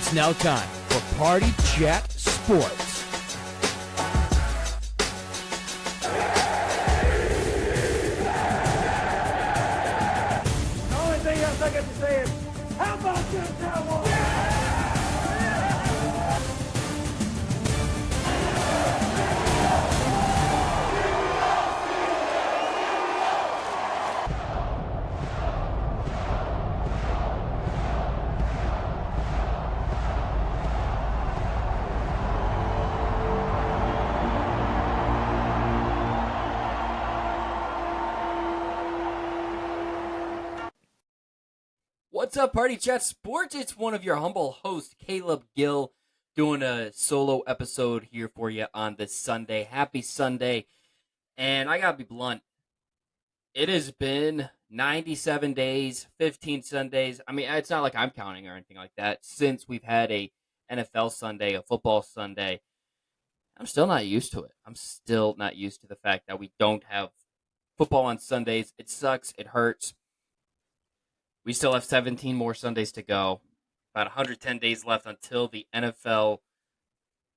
It's now time for Party Chat Sports. The only thing else I got to say is, how about them Cowboys? What's up, Party Chat Sports? It's one of your humble hosts, Caleb Gill, doing a solo episode here for you on this Sunday. Happy Sunday. And I gotta be blunt. It has been 97 days, 15 Sundays. I mean, it's not like I'm counting or anything like that. Since we've had a NFL Sunday, a football Sunday, I'm still not used to it. I'm still not used to the fact that we don't have football on Sundays. It sucks. It hurts. We still have 17 more Sundays to go. About 110 days left until the NFL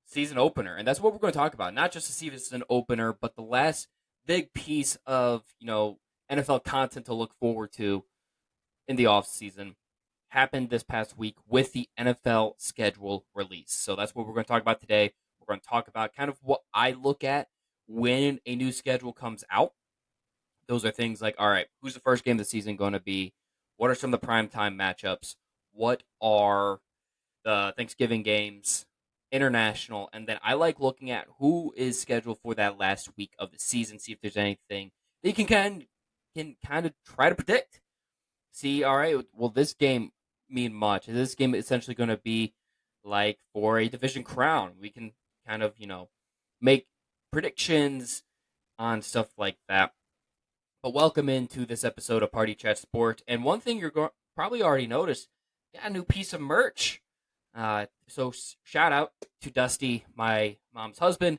season opener. And that's what we're going to talk about. Not just the season opener, but the last big piece of, NFL content to look forward to in the offseason happened this past week with the NFL schedule release. So that's what we're going to talk about today. We're going to talk about kind of what I look at when a new schedule comes out. Those are things like, all right, who's the first game of the season going to be? What are some of the primetime matchups? What are the Thanksgiving games, international? And then I like looking at who is scheduled for that last week of the season, see if there's anything that you can kind of try to predict. See, all right, will this game mean much? Is this game essentially going to be like for a division crown? We can kind of, make predictions on stuff like that. But welcome into this episode of Party Chat Sport. And one thing you're probably already noticed, got a new piece of merch. So shout out to Dusty, my mom's husband,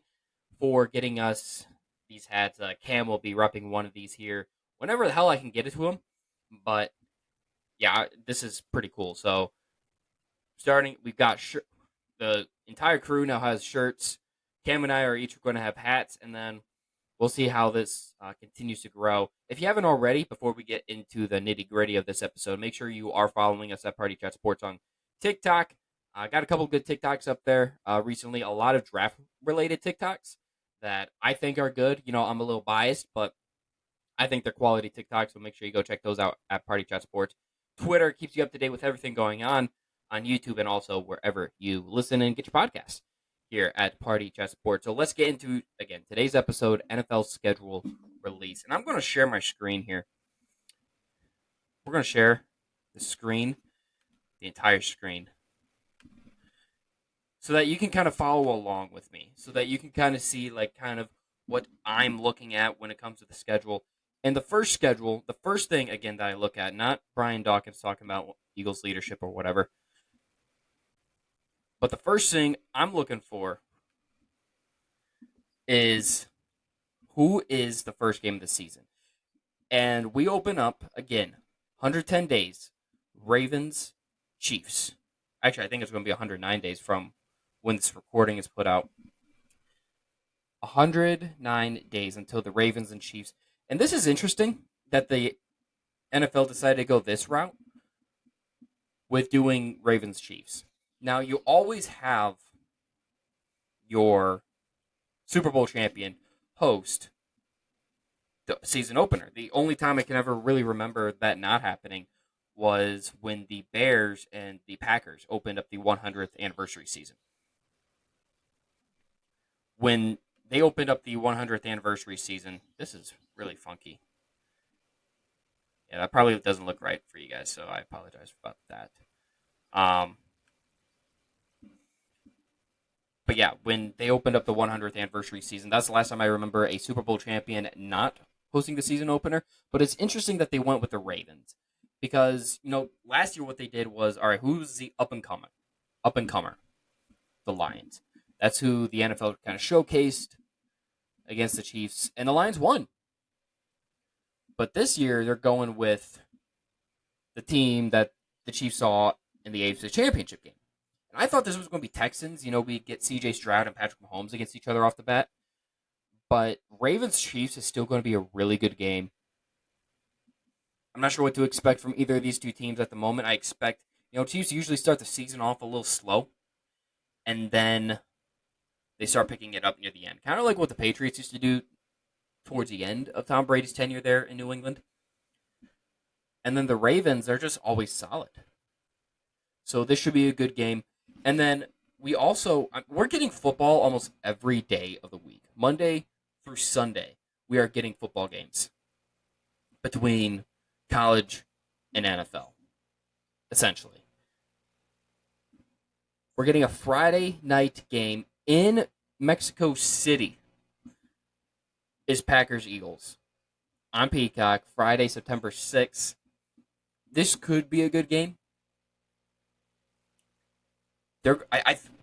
for getting us these hats. Cam will be repping one of these here whenever the hell I can get it to him. But yeah, this is pretty cool. So starting, we've got the entire crew now has shirts. Cam and I are each going to have hats, and then we'll see how this continues to grow. If you haven't already, before we get into the nitty-gritty of this episode, make sure you are following us at Party Chat Sports on TikTok. I got a couple good TikToks up there recently, a lot of draft-related TikToks that I think are good. I'm a little biased, but I think they're quality TikToks, so make sure you go check those out at Party Chat Sports. Twitter keeps you up to date with everything going on YouTube and also wherever you listen and get your podcasts here at Party Chat Sports. So let's get into, again, today's episode, NFL schedule release. And I'm going to share my screen here. We're going to share the screen, the entire screen, so that you can kind of follow along with me, so that you can kind of see kind of what I'm looking at when it comes to the schedule. And the first thing, again, that I look at, not Brian Dawkins talking about Eagles leadership or whatever, but the first thing I'm looking for is who is the first game of the season. And we open up, again, 110 days, Ravens, Chiefs. Actually, I think it's going to be 109 days from when this recording is put out. 109 days until the Ravens and Chiefs. And this is interesting that the NFL decided to go this route with doing Ravens, Chiefs. Now, you always have your Super Bowl champion host the season opener. The only time I can ever really remember that not happening was when the Bears and the Packers opened up the 100th anniversary season. When they opened up the 100th anniversary season, this is really funky. Yeah, that probably doesn't look right for you guys, so I apologize about that. But yeah, when they opened up the 100th anniversary season, that's the last time I remember a Super Bowl champion not hosting the season opener. But it's interesting that they went with the Ravens because, last year what they did was, all right, who's the up-and-comer? The Lions. That's who the NFL kind of showcased against the Chiefs, and the Lions won. But this year, they're going with the team that the Chiefs saw in the AFC Championship game. And I thought this was going to be Texans. We get C.J. Stroud and Patrick Mahomes against each other off the bat. But Ravens-Chiefs is still going to be a really good game. I'm not sure what to expect from either of these two teams at the moment. I expect, Chiefs usually start the season off a little slow, and then they start picking it up near the end. Kind of like what the Patriots used to do towards the end of Tom Brady's tenure there in New England. And then the Ravens are just always solid. So this should be a good game. And then we're getting football almost every day of the week. Monday through Sunday, we are getting football games between college and NFL, essentially. We're getting a Friday night game in Mexico City. Is Packers-Eagles on Peacock, Friday, September 6th. This could be a good game.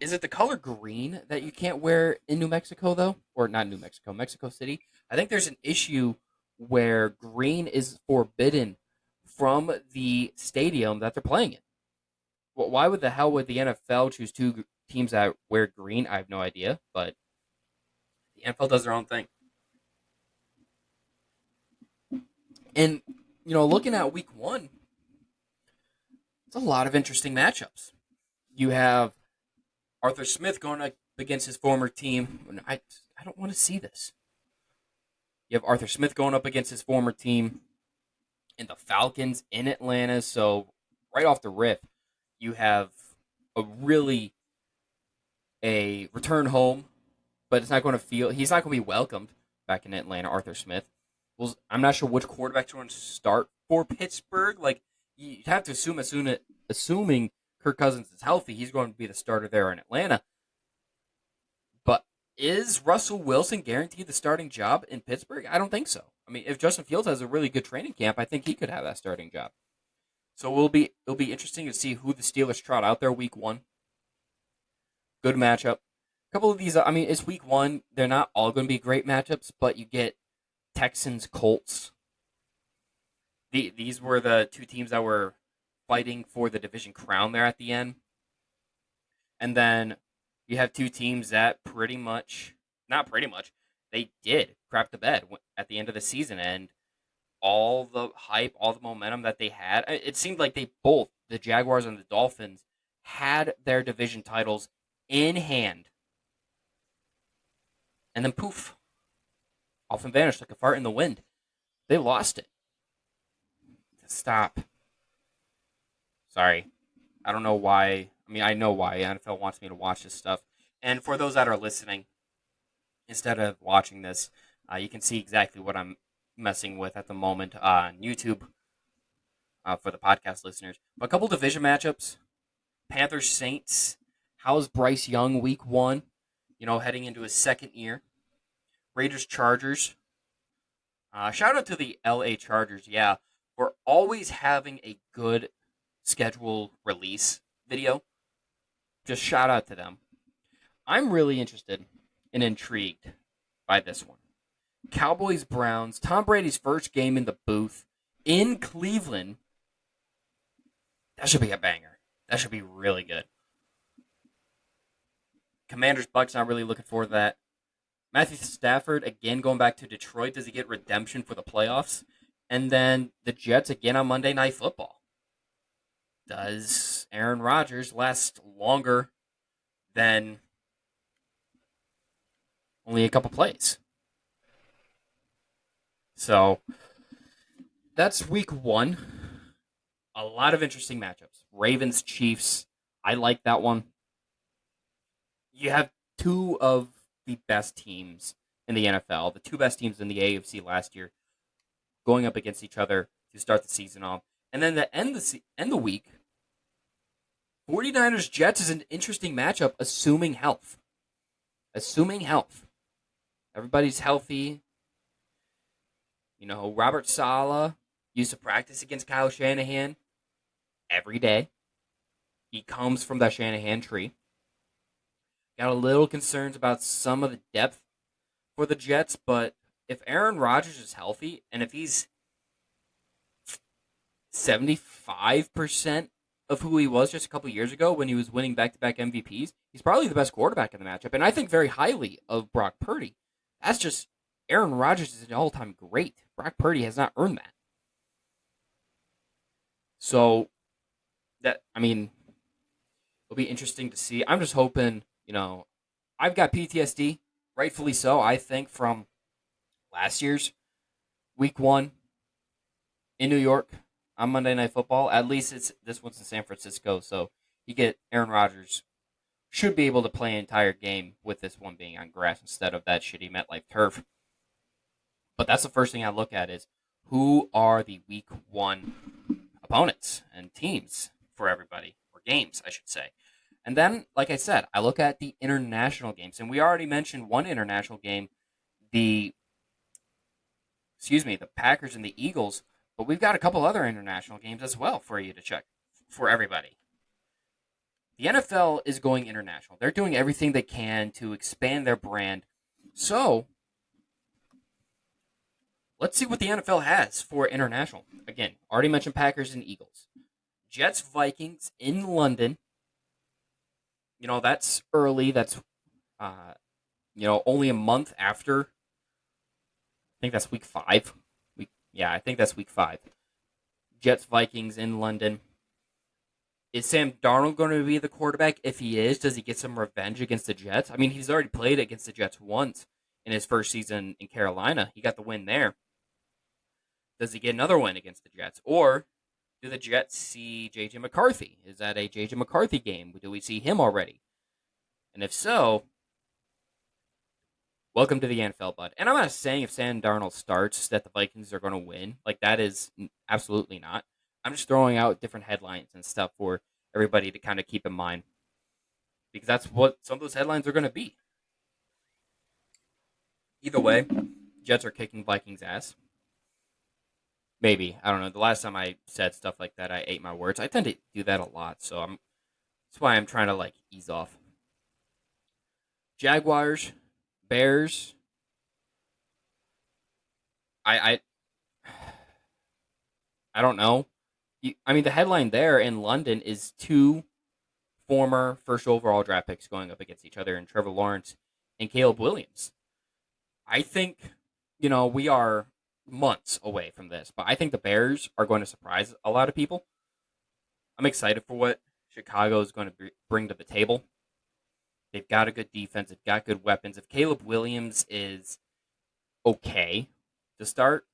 Is it the color green that you can't wear in New Mexico, though? Or not New Mexico, Mexico City? I think there's an issue where green is forbidden from the stadium that they're playing in. Well, why would the hell would the NFL choose two teams that wear green? I have no idea, but the NFL does their own thing. And, looking at week one, it's a lot of interesting matchups. You have Arthur Smith going up against his former team. I don't want to see this. You have Arthur Smith going up against his former team and the Falcons in Atlanta. So right off the rip, you have a return home, but he's not going to be welcomed back in Atlanta, Arthur Smith. Well, I'm not sure which quarterback's going to start for Pittsburgh. Like, you'd have to assume assuming Kirk Cousins is healthy, he's going to be the starter there in Atlanta. But is Russell Wilson guaranteed the starting job in Pittsburgh? I don't think so. I mean, if Justin Fields has a really good training camp, I think he could have that starting job. So it'll be interesting to see who the Steelers trot out there week one. Good matchup. A couple of these, it's week one. They're not all going to be great matchups, but you get Texans, Colts. These were the two teams that were fighting for the division crown there at the end. And then you have two teams that they did crap the bed at the end of the season. And all the hype, all the momentum that they had, it seemed like the Jaguars and the Dolphins, had their division titles in hand. And then poof, off and vanished like a fart in the wind. They lost it. Stop. Sorry. I don't know why. I know why NFL wants me to watch this stuff. And for those that are listening, instead of watching this, you can see exactly what I'm messing with at the moment on YouTube for the podcast listeners. But a couple division matchups. Panthers, Saints. How's Bryce Young week one? Heading into his second year. Raiders, Chargers. Shout out to the LA Chargers. Yeah, for always having a good schedule release video. Just shout out to them. I'm really interested and intrigued by this one. Cowboys, Browns. Tom Brady's first game in the booth in Cleveland. That should be a banger. That should be really good. Commanders, Bucks, not really looking forward to that. Matthew Stafford, again, going back to Detroit. Does he get redemption for the playoffs? And then the Jets again on Monday Night Football. Does Aaron Rodgers last longer than only a couple plays? So that's week one. A lot of interesting matchups. Ravens, Chiefs. I like that one. You have two of the best teams in the NFL, the two best teams in the AFC last year, going up against each other to start the season off. And then to end the week, 49ers Jets is an interesting matchup, assuming health. Everybody's healthy. Robert Saleh used to practice against Kyle Shanahan every day. He comes from that Shanahan tree. Got a little concerns about some of the depth for the Jets, but if Aaron Rodgers is healthy, and if he's 75% of who he was just a couple years ago when he was winning back-to-back MVPs, he's probably the best quarterback in the matchup, and I think very highly of Brock Purdy. That's just Aaron Rodgers is an all-time great. Brock Purdy has not earned that. So it'll be interesting to see. I'm just hoping, I've got PTSD, rightfully so, I think, from last year's week 1 in New York on Monday Night Football. At least this one's in San Francisco, so Aaron Rodgers should be able to play an entire game with this one being on grass instead of that shitty MetLife turf. But that's the first thing I look at is who are the week 1 opponents and teams for everybody, or games, I should say. And then, like I said, I look at the international games, and we already mentioned one international game, the Packers and the Eagles, but we've got a couple other international games as well for you to check for everybody. The NFL is going international. They're doing everything they can to expand their brand. So, let's see what the NFL has for international. Again, already mentioned Packers and Eagles. Jets, Vikings in London. That's early. That's, only a month after. I think that's week 5. I think that's week 5. Jets, Vikings in London. Is Sam Darnold going to be the quarterback? If he is, does he get some revenge against the Jets? I mean, he's already played against the Jets once in his first season in Carolina. He got the win there. Does he get another win against the Jets? Or do the Jets see J.J. McCarthy? Is that a J.J. McCarthy game? Do we see him already? And if so, welcome to the NFL, bud. And I'm not saying if Sam Darnold starts that the Vikings are going to win. Like, that is absolutely not. I'm just throwing out different headlines and stuff for everybody to kind of keep in mind. Because that's what some of those headlines are going to be. Either way, Jets are kicking Vikings' ass. Maybe. I don't know. The last time I said stuff like that, I ate my words. I tend to do that a lot, so that's why I'm trying to, ease off. Jaguars, Bears. I don't know. The headline there in London is 2 former first overall draft picks going up against each other in Trevor Lawrence and Caleb Williams. I think, we are months away from this, but I think the Bears are going to surprise a lot of people. I'm excited for what Chicago is going to bring to the table. They've got a good defense. They've got good weapons. If Caleb Williams is okay to start,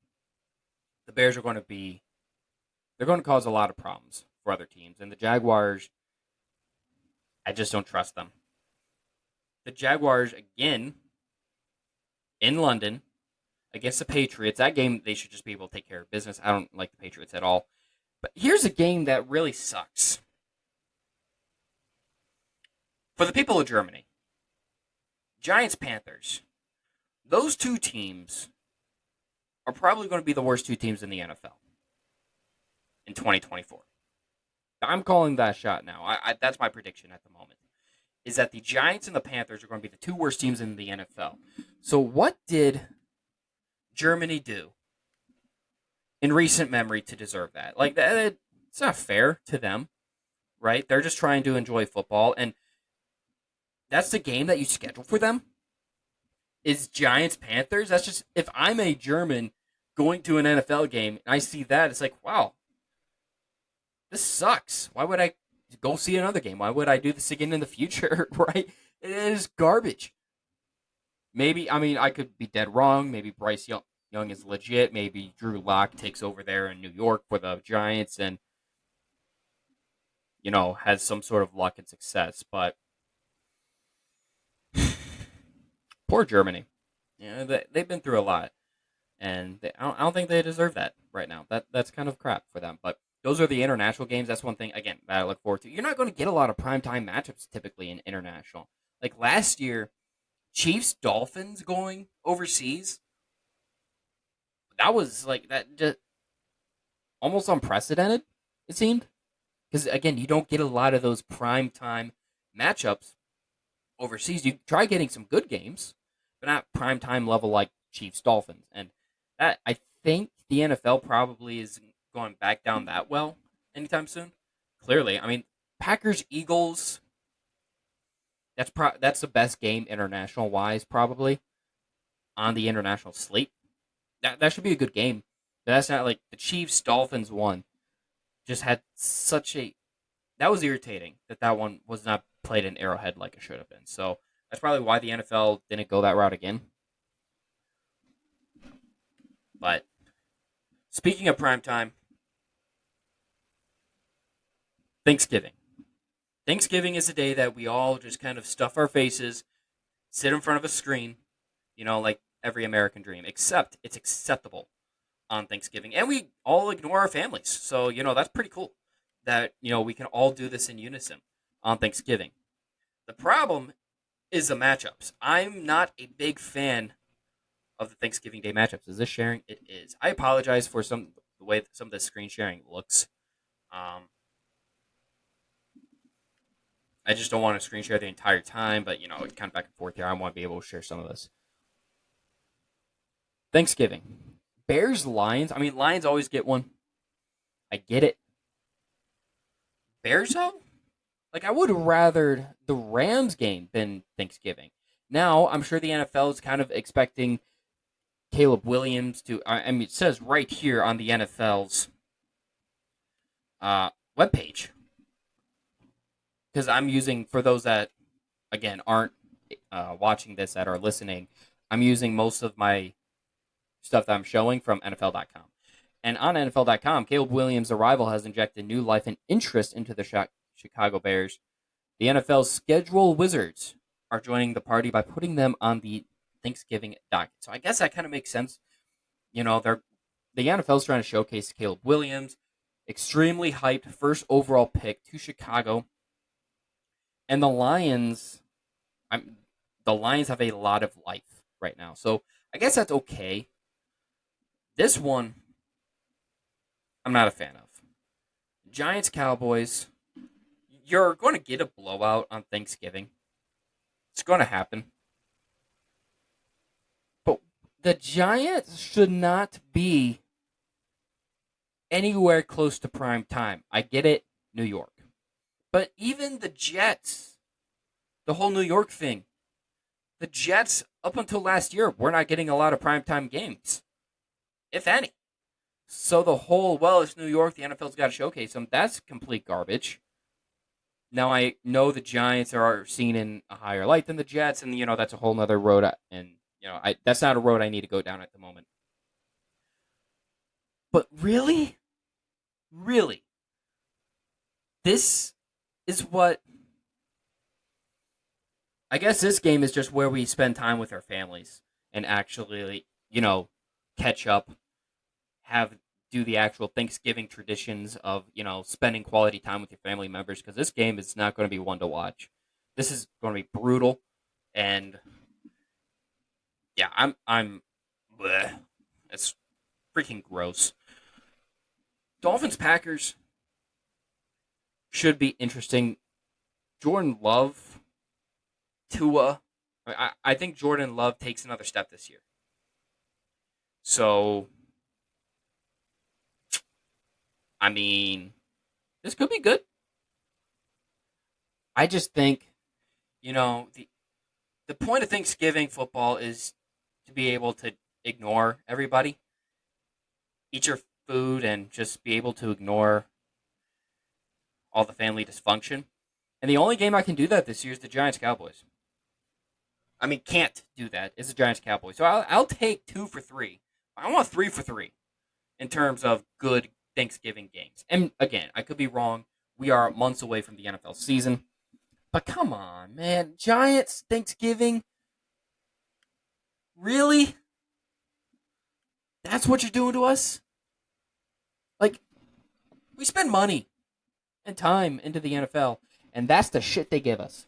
the Bears are going to they're going to cause a lot of problems for other teams. And the Jaguars, I just don't trust them. The Jaguars, again, in London, against the Patriots. That game, they should just be able to take care of business. I don't like the Patriots at all. But here's a game that really sucks. For the people of Germany, Giants-Panthers, those 2 teams are probably going to be the worst 2 teams in the NFL in 2024. I'm calling that shot now. That's my prediction at the moment, is that the Giants and the Panthers are going to be the 2 worst teams in the NFL. So what did Germany do in recent memory to deserve that? It's not fair to them, right? They're just trying to enjoy football, and that's the game that you schedule for them? Is Giants-Panthers? That's just, if I'm a German going to an NFL game and I see that, it's like, wow, this sucks. Why would I go see another game? Why would I do this again in the future, right? It is garbage. Maybe, I could be dead wrong. Maybe Bryce Young is legit. Maybe Drew Lock takes over there in New York for the Giants and, has some sort of luck and success. But poor Germany. They've been through a lot. And I don't think they deserve that right now. That's kind of crap for them. But those are the international games. That's one thing, again, that I look forward to. You're not going to get a lot of primetime matchups typically in international. Like last year, Chiefs-Dolphins going overseas. That was just almost unprecedented, it seemed. Because, again, you don't get a lot of those primetime matchups overseas. You try getting some good games, but not primetime level like Chiefs-Dolphins. And I think the NFL probably isn't going back down that well anytime soon. clearly. I mean, Packers Eagles. That's the best game international wise, probably on the international slate. That should be a good game. But that's not like the Chiefs Dolphins one. Just had such a that was irritating that one was not played in Arrowhead like it should have been. So that's probably why the NFL didn't go that route again. But speaking of primetime, Thanksgiving. Thanksgiving is a day that we all just kind of stuff our faces, sit in front of a screen, like every American dream, except it's acceptable on Thanksgiving. And we all ignore our families. So, that's pretty cool that, we can all do this in unison on Thanksgiving. The problem is the matchups. I'm not a big fan of the Thanksgiving Day matchups. Is this sharing? It is. I apologize for the way that some of the screen sharing looks. I just don't want to screen share the entire time, but kind of back and forth here. I want to be able to share some of this. Thanksgiving. Bears, Lions. I mean, Lions always get one. I get it. Bears, though? Like, I would rather the Rams game than Thanksgiving. Now, I'm sure the NFL is kind of expecting Caleb Williams to. I mean, it says right here on the NFL's webpage. Because I'm using, for those that, again, aren't watching this, that are listening, I'm using most of my stuff that I'm showing from NFL.com. And on NFL.com, Caleb Williams' arrival has injected new life and interest into the Chicago Bears. The NFL's schedule wizards are joining the party by putting them on the Thanksgiving docket. So I guess that kind of makes sense. The NFL's trying to showcase Caleb Williams, extremely hyped first overall pick to Chicago. And the Lions have a lot of life right now. So I guess that's okay. This one, I'm not a fan of. Giants, Cowboys, you're going to get a blowout on Thanksgiving. It's going to happen. But the Giants should not be anywhere close to prime time. I get it, New York. But even the Jets, the whole New York thing, the Jets, up until last year, were not getting a lot of primetime games, if any. So the whole, it's New York, the NFL's got to showcase them, that's complete garbage. Now, I know the Giants are seen in a higher light than the Jets, and, that's a whole nother road, and, that's not a road I need to go down at the moment. But really? Really? This is what... I guess this game is just where we spend time with our families and actually, catch up, do the actual Thanksgiving traditions of, spending quality time with your family members, because this game is not going to be one to watch. This is going to be brutal, and yeah, I'm bleh. It's freaking gross. Dolphins Packers should be interesting. Jordan Love, Tua. I think Jordan Love takes another step this year. So, I mean, this could be good. I just think, the point of Thanksgiving football is to be able to ignore everybody, eat your food, and just be able to ignore all the family dysfunction. And the only game I can do that this year is the Giants Cowboys. I mean, can't do that. It's the Giants Cowboys. So I'll take 2 for 3. I want 3 for 3 in terms of good Thanksgiving games. And again, I could be wrong. We are months away from the NFL season. But come on, man. Giants Thanksgiving? Really? That's what you're doing to us? Like, we spend money and time into the NFL, and that's the shit they give us.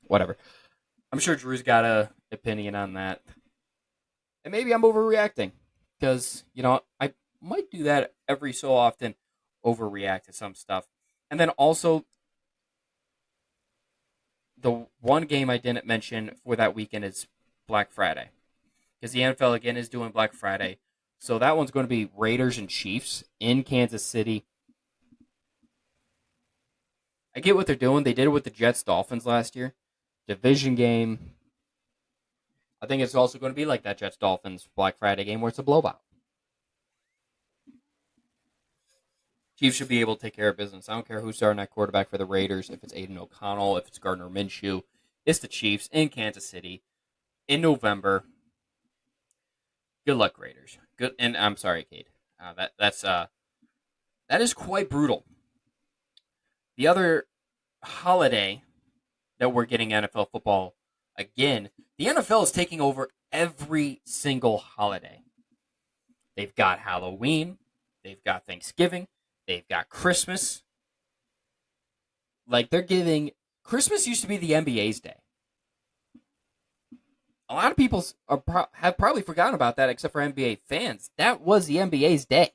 Whatever. I'm sure Drew's got an opinion on that. And maybe I'm overreacting. Because, I might do that every so often. Overreact to some stuff. And then also, the one game I didn't mention for that weekend is Black Friday. Because the NFL, again, is doing Black Friday. So that one's going to be Raiders and Chiefs in Kansas City. I get what they're doing. They did it with the Jets Dolphins last year. Division game. I think it's also going to be like that Jets Dolphins Black Friday game where it's a blowout. Chiefs should be able to take care of business. I don't care who's starting at quarterback for the Raiders, if it's Aiden O'Connell, if it's Gardner Minshew. It's the Chiefs in Kansas City in November. Good luck, Raiders. Good, and I'm sorry, Cade. That is quite brutal. The other holiday that we're getting NFL football again, the NFL is taking over every single holiday. They've got Halloween, they've got Thanksgiving, they've got Christmas. Like they're giving Christmas used to be the NBA's day. A lot of people have probably forgotten about that, except for NBA fans. That was the NBA's day.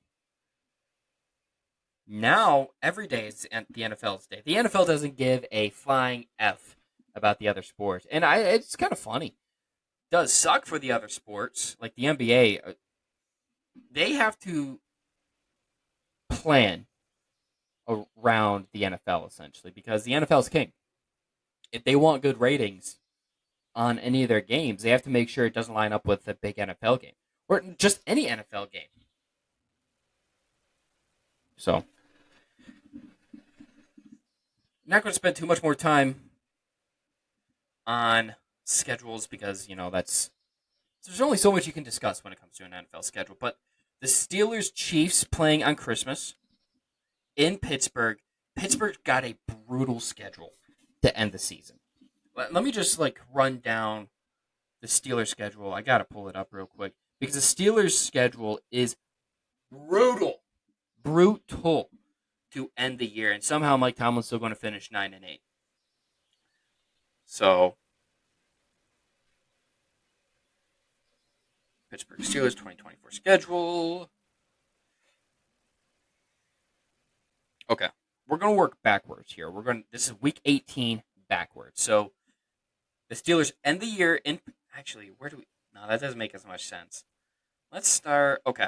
Now, every day is the NFL's day. The NFL doesn't give a flying F about the other sports. And it's kind of funny. It does suck for the other sports. Like the NBA, they have to plan around the NFL, essentially, because the NFL is king. If they want good ratings on any of their games, they have to make sure it doesn't line up with a big NFL game. Or just any NFL game. So, not going to spend too much more time on schedules because, there's only so much you can discuss when it comes to an NFL schedule. But the Steelers-Chiefs playing on Christmas in Pittsburgh. Pittsburgh got a brutal schedule to end the season. Let me just, run down the Steelers' schedule. I got to pull it up real quick because the Steelers' schedule is brutal to end the year, and somehow Mike Tomlin's still going to finish 9-8. So, Pittsburgh Steelers 2024 schedule. Okay, we're going to work backwards here. This is week 18 backwards. So, the Steelers end the year in. Actually, no, that doesn't make as much sense. Let's start. Okay,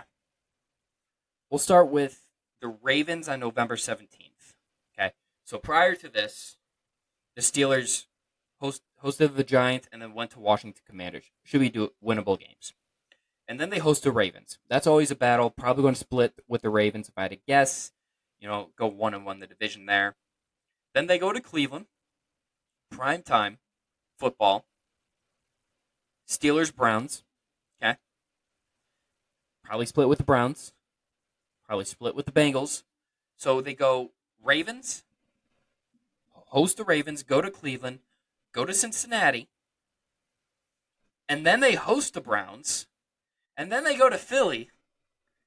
we'll start with the Ravens on November 17th. Okay, so prior to this, the Steelers hosted the Giants and then went to Washington Commanders. Should be winnable games. And then they host the Ravens. That's always a battle. Probably going to split with the Ravens if I had to guess. Go 1-1 the division there. Then they go to Cleveland. Prime time football. Steelers Browns. Okay. Probably split with the Browns. Probably split with the Bengals. So they go Ravens, host the Ravens, go to Cleveland, go to Cincinnati, and then they host the Browns, and then they go to Philly,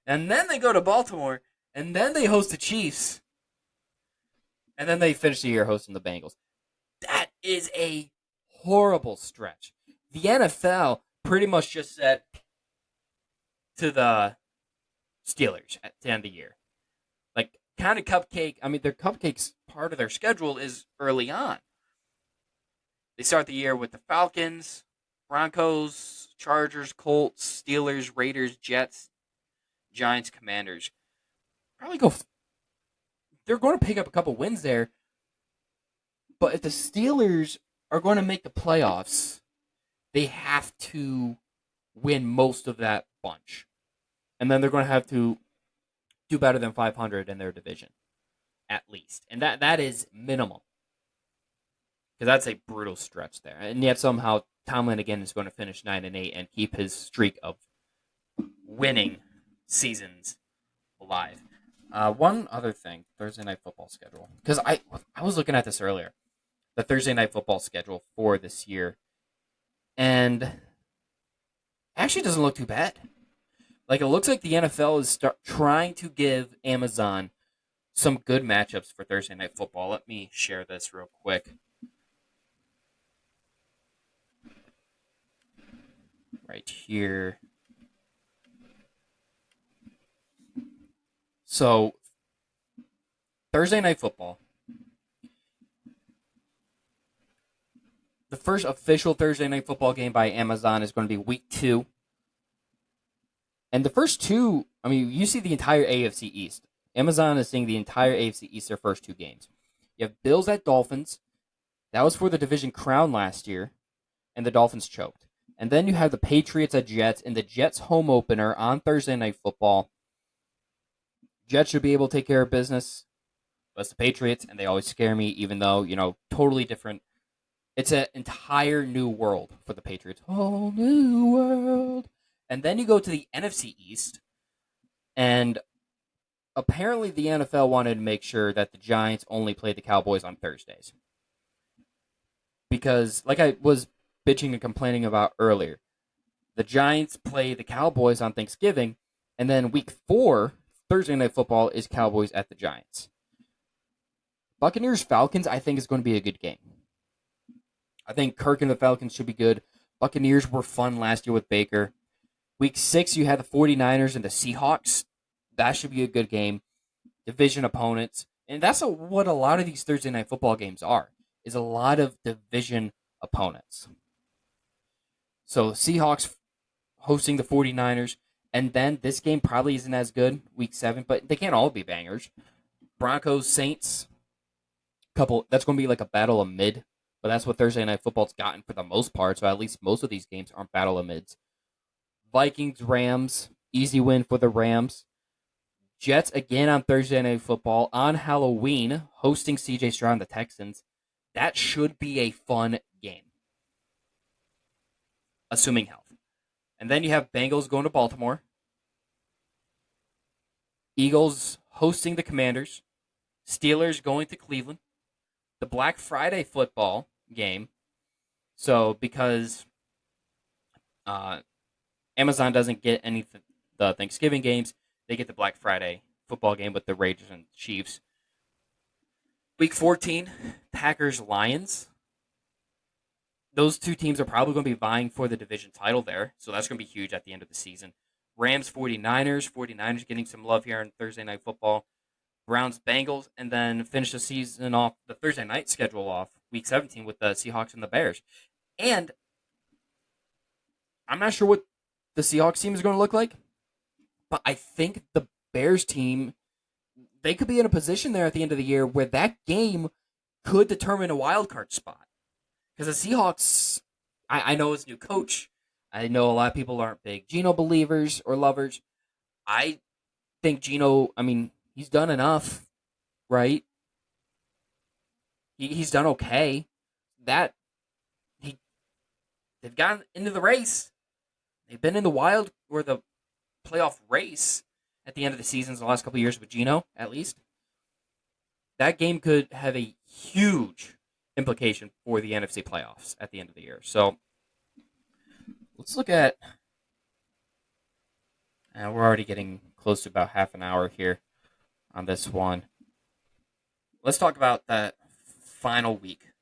and then they go to Baltimore, and then they host the Chiefs, and then they finish the year hosting the Bengals. That is a horrible stretch. The NFL pretty much just said to the Steelers at the end of the year, kind of cupcake. I mean, their cupcakes part of their schedule is early on. They start the year with the Falcons, Broncos, Chargers, Colts, Steelers, Raiders, Jets, Giants, Commanders. Probably they're going to pick up a couple wins there. But if the Steelers are going to make the playoffs, they have to win most of that bunch. And then they're going to have to do better than 500 in their division, at least. And that is minimum. Because that's a brutal stretch there. And yet somehow Tomlin, again, is going to finish 9-8 and keep his streak of winning seasons alive. One other thing, Thursday Night Football schedule. Because I was looking at this earlier. The Thursday Night Football schedule for this year. And actually doesn't look too bad. It looks like the NFL is trying to give Amazon some good matchups for Thursday Night Football. Let me share this real quick. Right here. So, Thursday Night Football. The first official Thursday Night Football game by Amazon is going to be week 2. And the first two, you see the entire AFC East. Amazon is seeing the entire AFC East their first 2 games. You have Bills at Dolphins. That was for the division crown last year, and the Dolphins choked. And then you have the Patriots at Jets in the Jets home opener on Thursday Night Football. Jets should be able to take care of business. But it's the Patriots, and they always scare me, even though, totally different. It's an entire new world for the Patriots. Whole new world. And then you go to the NFC East, and apparently the NFL wanted to make sure that the Giants only played the Cowboys on Thursdays. Because, like I was bitching and complaining about earlier, the Giants play the Cowboys on Thanksgiving, and then week 4, Thursday Night Football, is Cowboys at the Giants. Buccaneers-Falcons, I think, is going to be a good game. I think Kirk and the Falcons should be good. Buccaneers were fun last year with Baker. Week 6, you had the 49ers and the Seahawks. That should be a good game. Division opponents. And that's what a lot of these Thursday Night Football games are, is a lot of division opponents. So Seahawks hosting the 49ers. And then this game probably isn't as good, week 7, but they can't all be bangers. Broncos, Saints, that's going to be like a battle of mid. But that's what Thursday Night Football's gotten for the most part. So at least most of these games aren't battle of mids. Vikings, Rams, easy win for the Rams. Jets again on Thursday Night Football on Halloween, hosting CJ Stroud and the Texans. That should be a fun game, assuming health. And then you have Bengals going to Baltimore. Eagles hosting the Commanders. Steelers going to Cleveland. The Black Friday football game. So because Amazon doesn't get any the Thanksgiving games, they get the Black Friday football game with the Raiders and Chiefs. Week 14, Packers-Lions. Those two teams are probably going to be vying for the division title there, so that's going to be huge at the end of the season. Rams-49ers. 49ers getting some love here on Thursday Night Football. Browns-Bengals, and then finish the season off, the Thursday night schedule off, Week 17, with the Seahawks and the Bears. And I'm not sure what the Seahawks team is going to look like, but I think the Bears team, they could be in a position there at the end of the year where that game could determine a wild card spot. Because the Seahawks, I know it's new coach. I know a lot of people aren't big Geno believers or lovers. I think Geno, he's done enough, right? He's done okay. They've gotten into the race. They've been in the playoff race at the end of the seasons the last couple of years with Geno, at least. That game could have a huge implication for the NFC playoffs at the end of the year. So let's look at. We're already getting close to about half an hour here on this one. Let's talk about that final week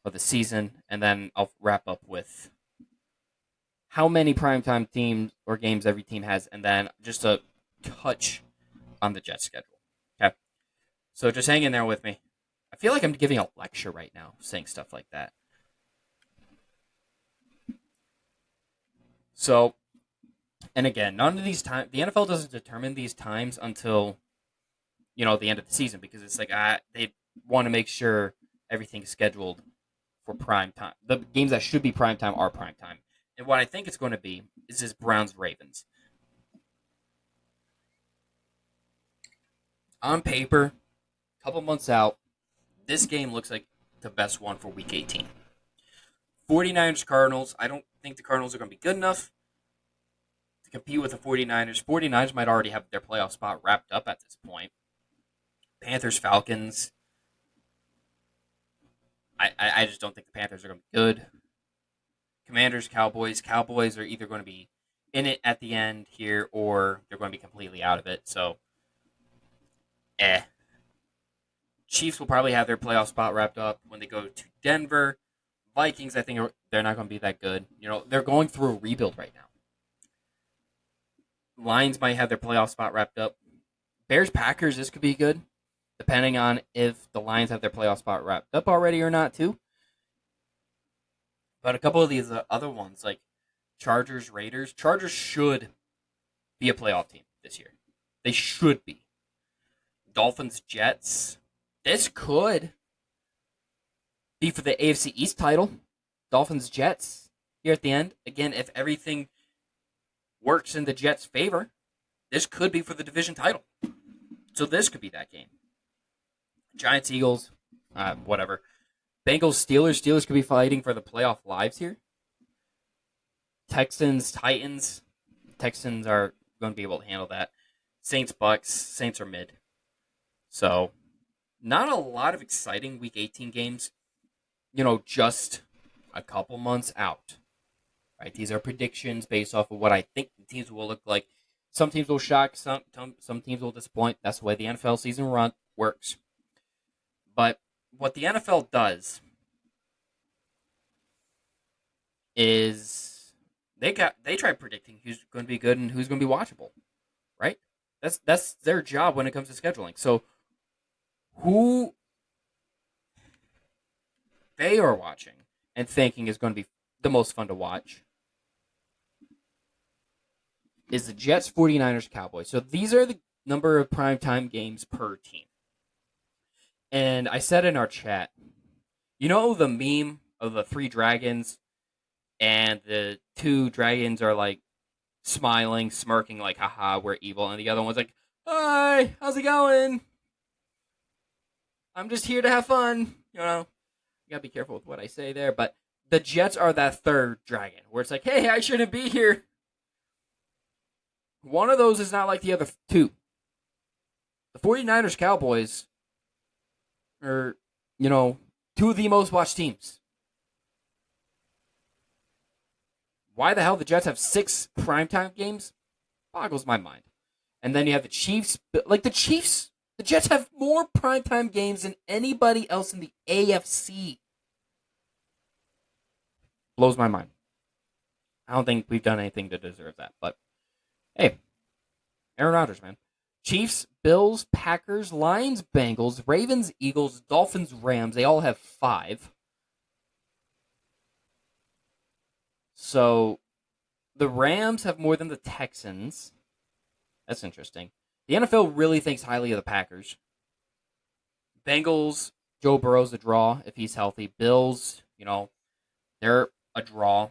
of the season, and then I'll wrap up with how many primetime teams or games every team has, and then just a touch on the Jets schedule. Okay? So just hang in there with me. I feel like I'm giving a lecture right now, saying stuff like that. So, and again, none of these times, the NFL doesn't determine these times until, the end of the season, because it's like, they want to make sure everything's scheduled for prime time. The games that should be prime time are prime time. And what I think it's going to be is this Browns-Ravens. On paper, a couple months out, this game looks like the best one for Week 18. 49ers-Cardinals. I don't think the Cardinals are going to be good enough to compete with the 49ers. 49ers might already have their playoff spot wrapped up at this point. Panthers-Falcons. I just don't think the Panthers are going to be good. Commanders-Cowboys. Cowboys are either going to be in it at the end here, or they're going to be completely out of it. So, Chiefs will probably have their playoff spot wrapped up when they go to Denver. Vikings, I think they're not going to be that good. They're going through a rebuild right now. Lions might have their playoff spot wrapped up. Bears-Packers, this could be good, depending on if the Lions have their playoff spot wrapped up already or not, too. But a couple of these other ones, like Chargers-Raiders, Chargers should be a playoff team this year. They should be. Dolphins-Jets. This could be for the AFC East title. Dolphins Jets here at the end. Again, if everything works in the Jets' favor, this could be for the division title. So this could be that game. Giants Eagles, whatever. Bengals Steelers. Steelers could be fighting for the playoff lives here. Texans Titans. Texans are going to be able to handle that. Saints Bucks. Saints are mid. So not a lot of exciting Week 18 games. Just a couple months out. Right? These are predictions based off of what I think the teams will look like. Some teams will shock. Some teams will disappoint. That's the way the NFL season works. But what the NFL does is they try predicting who's going to be good and who's going to be watchable, right? That's their job when it comes to scheduling. So who they are watching and thinking is going to be the most fun to watch is the Jets, 49ers, Cowboys. So these are the number of primetime games per team. And I said in our chat, the meme of the 3 dragons and the 2 dragons are like smiling, smirking like, haha, we're evil. And the other one's like, hi, how's it going? I'm just here to have fun. You gotta be careful with what I say there. But the Jets are that 3rd dragon where it's like, hey, I shouldn't be here. One of those is not like the other 2. The 49ers Cowboys are, 2 of the most watched teams. Why the hell the Jets have 6 primetime games boggles my mind. And then you have the Chiefs. Like the Jets have more primetime games than anybody else in the AFC. Blows my mind. I don't think we've done anything to deserve that. But, hey, Aaron Rodgers, man. Chiefs, Bills, Packers, Lions, Bengals, Ravens, Eagles, Dolphins, Rams. They all have 5. So, the Rams have more than the Texans. That's interesting. The NFL really thinks highly of the Packers. Bengals, Joe Burrow's a draw if he's healthy. Bills, they're a draw.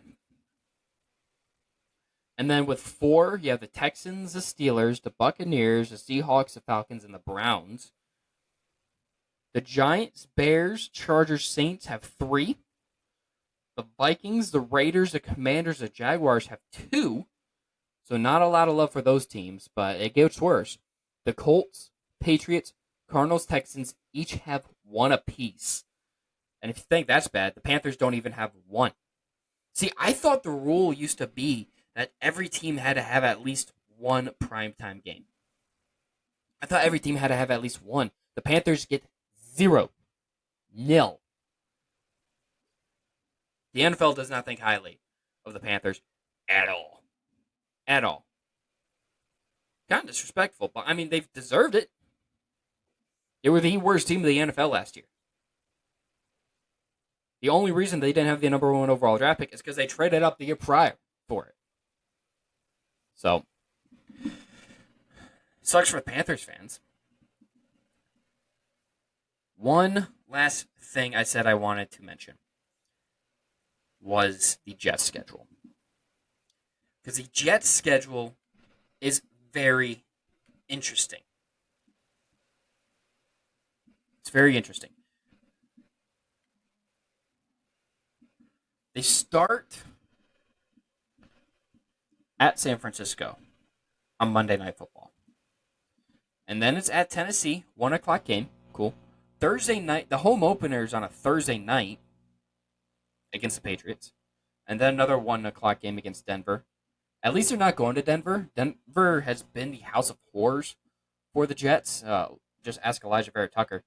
And then with 4, you have the Texans, the Steelers, the Buccaneers, the Seahawks, the Falcons, and the Browns. The Giants, Bears, Chargers, Saints have 3. The Vikings, the Raiders, the Commanders, the Jaguars have 2. So not a lot of love for those teams, but it gets worse. The Colts, Patriots, Cardinals, Texans each have 1 apiece. And if you think that's bad, the Panthers don't even have 1. See, I thought the rule used to be that every team had to have at least 1 primetime game. I thought every team had to have at least 1. The Panthers get 0. Nil. The NFL does not think highly of the Panthers at all. At all. Kind of disrespectful, but I mean, they've deserved it. They were the worst team of the NFL last year. The only reason they didn't have the number 1 overall draft pick is because they traded up the year prior for it. So, sucks for the Panthers fans. One last thing I said I wanted to mention was the Jets schedule. Because the Jets schedule is very interesting. It's very interesting. They start at San Francisco on Monday Night Football. And then it's at Tennessee, 1 o'clock game. Cool. Thursday night, the home opener is on a Thursday night against the Patriots. And then another 1 o'clock game against Denver. At least they're not going to Denver. Denver has been the house of horrors for the Jets. Just ask Elijah Vera Tucker.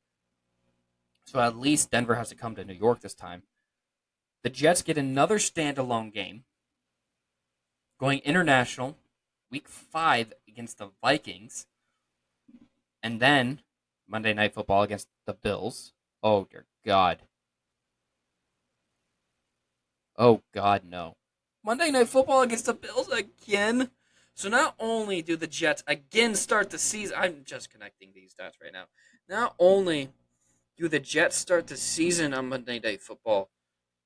So at least Denver has to come to New York this time. The Jets get another standalone game. Going international, week 5 against the Vikings. And then Monday Night Football against the Bills. Oh, dear God. Oh, God, no. Monday Night Football against the Bills again? So not only do the Jets again start the season... I'm just connecting these dots right now. Not only Do the Jets start the season on Monday Night Football?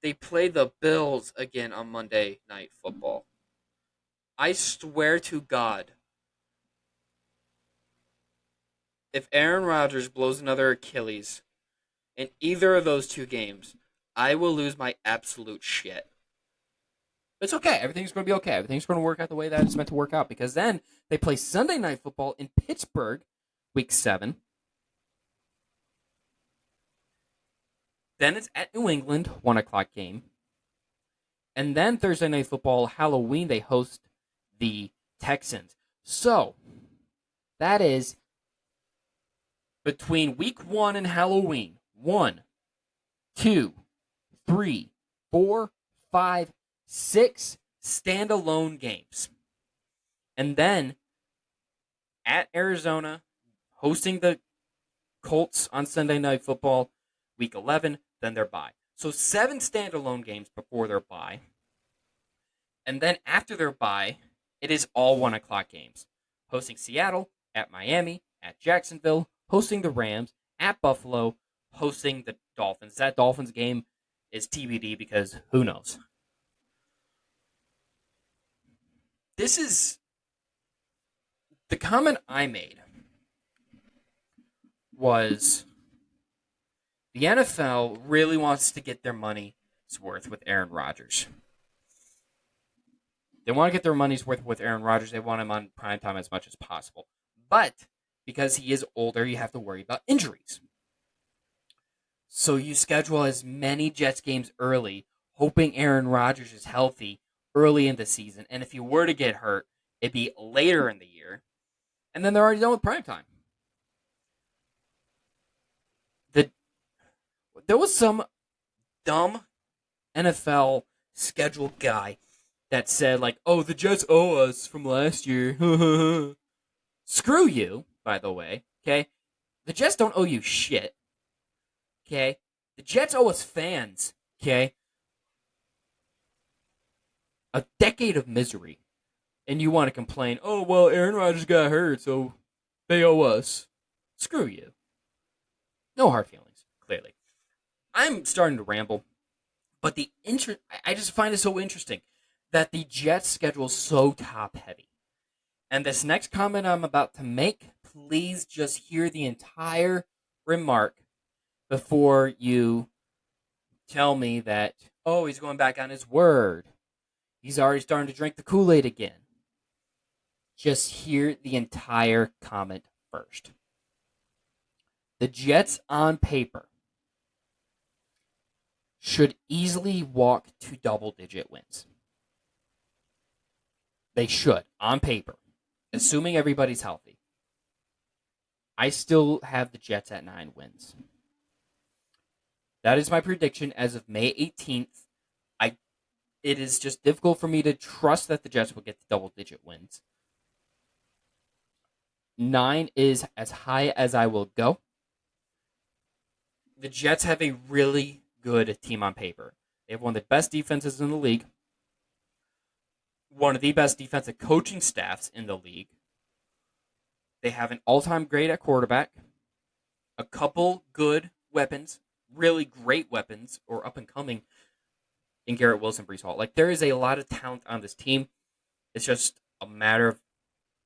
They play the Bills again on Monday Night Football. I swear to God, if Aaron Rodgers blows another Achilles in either of those two games, I will lose my absolute shit. It's okay. Everything's going to be okay. Everything's going to work out the way that it's meant to work out, because then they play Sunday Night Football in Pittsburgh, Week 7. Then it's at New England, 1 o'clock game. And then Thursday Night Football, Halloween, they host the Texans. So, that is between Week 1 and Halloween. 1, 2, 3, 4, 5, 6 standalone games. And then at Arizona, hosting the Colts on Sunday Night Football, Week 11, then their bye. So 7 standalone games before their bye. And then after their bye, it is all 1 o'clock games. Hosting Seattle, at Miami, at Jacksonville, hosting the Rams, at Buffalo, hosting the Dolphins. That Dolphins game is TBD because who knows? This is the comment I made was the NFL really wants to get their money's worth with Aaron Rodgers. They want to get their money's worth with Aaron Rodgers. They want him on primetime as much as possible. But because he is older, you have to worry about injuries. So you schedule as many Jets games early, hoping Aaron Rodgers is healthy early in the season. And if he were to get hurt, it'd be later in the year. And then they're already done with primetime. There was some dumb NFL schedule guy that said, like, oh, the Jets owe us from last year. Screw you, by the way, okay? The Jets don't owe you shit, okay? The Jets owe us fans, okay? A decade of misery. And you want to complain, oh, well, Aaron Rodgers got hurt, so they owe us. Screw you. No hard feelings, clearly. I'm starting to ramble, but I just find it so interesting that the Jets schedule is so top-heavy. And this next comment I'm about to make, please just hear the entire remark before you tell me that, oh, he's going back on his word. He's already starting to drink the Kool-Aid again. Just hear the entire comment first. The Jets on paper should easily walk to double-digit wins. They should, on paper, assuming everybody's healthy. I still have the Jets at 9 wins. That is my prediction as of May 18th. It is just difficult for me to trust that the Jets will get to double-digit wins. 9 is as high as I will go. The Jets have a really good team on paper. They have one of the best defenses in the league. One of the best defensive coaching staffs in the league. They have an all-time great at quarterback. A couple good weapons. Really great weapons, or up-and-coming, in Garrett Wilson, Breece Hall. Like, there is a lot of talent on this team. It's just a matter of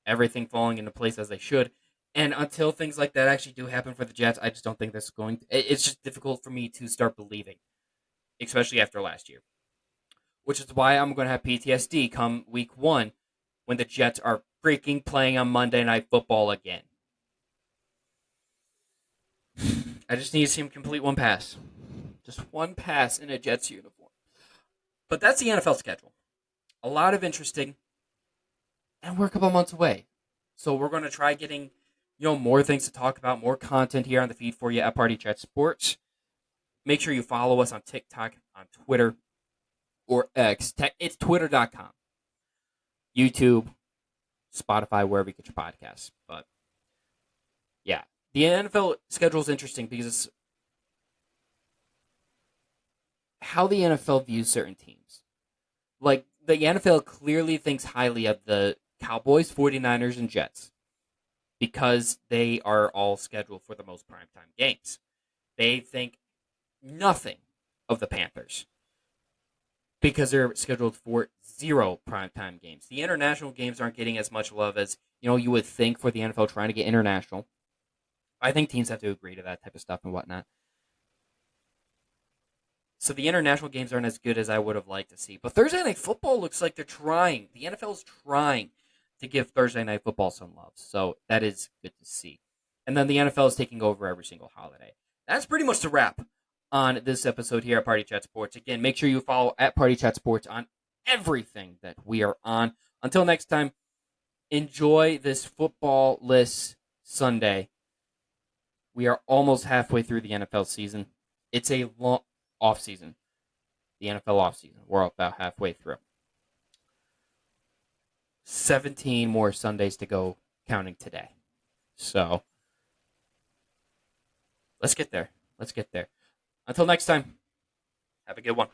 everything falling into place as they should. And until things like that actually do happen for the Jets, I just don't think that's going to... It's just difficult for me to start believing, especially after last year. Which is why I'm going to have PTSD come week 1 when the Jets are freaking playing on Monday Night Football again. I just need to see him complete one pass. Just one pass in a Jets uniform. But that's the NFL schedule. A lot of interesting. And we're a couple months away. So we're going to try getting, more things to talk about, more content here on the feed for you at Party Chat Sports. Make sure you follow us on TikTok, on Twitter, or X. It's twitter.com. YouTube, Spotify, wherever you get your podcasts. But, yeah. The NFL schedule is interesting because it's how the NFL views certain teams. Like, the NFL clearly thinks highly of the Cowboys, 49ers, and Jets because they are all scheduled for the most primetime games. They think nothing of the Panthers because they're scheduled for 0 primetime games. The international games aren't getting as much love as you would think for the NFL trying to get international. I think teams have to agree to that type of stuff and whatnot. So the international games aren't as good as I would have liked to see. But Thursday Night Football looks like they're trying. The NFL is trying to give Thursday Night Football some love. So that is good to see. And then the NFL is taking over every single holiday. That's pretty much the wrap on this episode here at Party Chat Sports. Again, make sure you follow at Party Chat Sports on everything that we are on. Until next time, enjoy this football-less Sunday. We are almost halfway through the NFL season. It's a long off season. The NFL off season. We're about halfway through. 17 more Sundays to go, counting today. So let's get there. Until next time, have a good one.